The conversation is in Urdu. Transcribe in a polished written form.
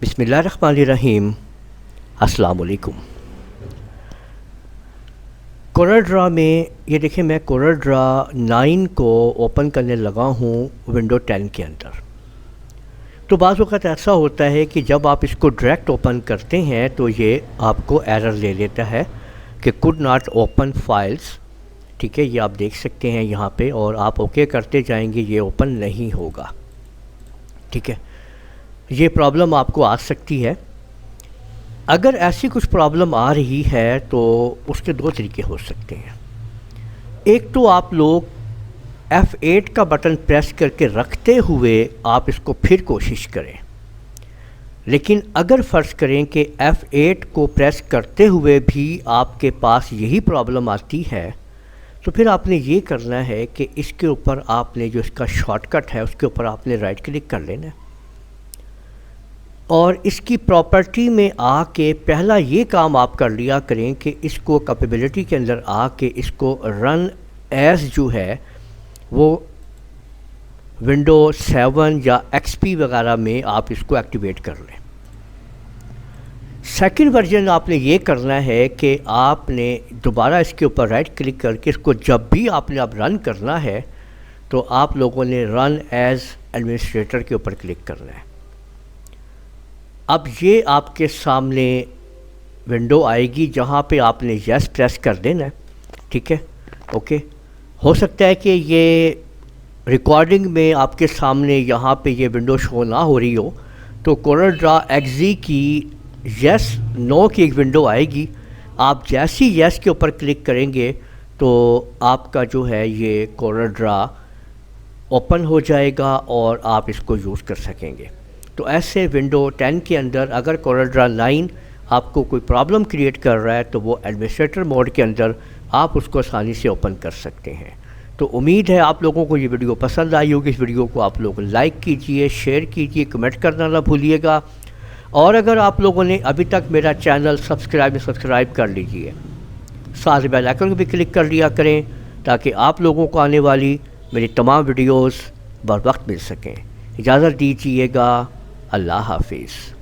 بسم اللہ الرحمن الرحیم۔ السلام علیکم۔ کورل ڈرا میں یہ دیکھیں، میں کورل ڈرا 9 کو اوپن کرنے لگا ہوں ونڈو 10 کے اندر۔ تو بعض اوقات ایسا ہوتا ہے کہ جب آپ اس کو ڈائریکٹ اوپن کرتے ہیں تو یہ آپ کو ایرر لے لیتا ہے کہ could not open files۔ ٹھیک ہے، یہ آپ دیکھ سکتے ہیں یہاں پہ، اور آپ اوکے کرتے جائیں گے، یہ اوپن نہیں ہوگا۔ ٹھیک ہے، یہ پرابلم آپ کو آ سکتی ہے۔ اگر ایسی کچھ پرابلم آ رہی ہے تو اس کے دو طریقے ہو سکتے ہیں۔ ایک تو آپ لوگ F8 کا بٹن پریس کر کے رکھتے ہوئے آپ اس کو پھر کوشش کریں، لیکن اگر فرض کریں کہ F8 کو پریس کرتے ہوئے بھی آپ کے پاس یہی پرابلم آتی ہے، تو پھر آپ نے یہ کرنا ہے کہ اس کے اوپر آپ نے جو اس کا شارٹ کٹ ہے اس کے اوپر آپ نے رائٹ کلک کر لینا ہے، اور اس کی پراپرٹی میں آ کے پہلا یہ کام آپ کر لیا کریں کہ اس کو کیپیبلٹی کے اندر آ کے اس کو رن ایز جو ہے وہ ونڈو 7 یا XP وغیرہ میں آپ اس کو ایکٹیویٹ کر لیں۔ سیکنڈ ورژن آپ نے یہ کرنا ہے کہ آپ نے دوبارہ اس کے اوپر رائٹ کلک کر کے اس کو جب بھی آپ نے اب رن کرنا ہے تو آپ لوگوں نے رن ایز ایڈمنسٹریٹر کے اوپر کلک کرنا ہے۔ اب یہ آپ کے سامنے ونڈو آئے گی جہاں پہ آپ نے یس پریس کر دینا ہے۔ ٹھیک ہے، اوکے۔ ہو سکتا ہے کہ یہ ریکارڈنگ میں آپ کے سامنے یہاں پہ یہ ونڈو شو نہ ہو رہی ہو، تو کورل ڈرا ایگزی کی یس نو کی ایک ونڈو آئے گی۔ آپ جیسی یس کے اوپر کلک کریں گے تو آپ کا جو ہے یہ کورل ڈرا اوپن ہو جائے گا اور آپ اس کو یوز کر سکیں گے۔ تو ایسے ونڈو 10 کے اندر اگر کورل ڈرا 9 آپ کو کوئی پرابلم کریٹ کر رہا ہے تو وہ ایڈمنسٹریٹر موڈ کے اندر آپ اس کو آسانی سے اوپن کر سکتے ہیں۔ تو امید ہے آپ لوگوں کو یہ ویڈیو پسند آئی ہوگی۔ اس ویڈیو کو آپ لوگ لائک کیجئے، شیئر کیجئے، کمنٹ کرنا نہ بھولیے گا، اور اگر آپ لوگوں نے ابھی تک میرا چینل سبسکرائب کر لیجئے، ساتھ بیل آئیکن کو بھی کلک کر لیا کریں تاکہ آپ لوگوں کو آنے والی میری تمام ویڈیوز بر وقت مل سکیں۔ اجازت دیجیے گا، اللہ حافظ۔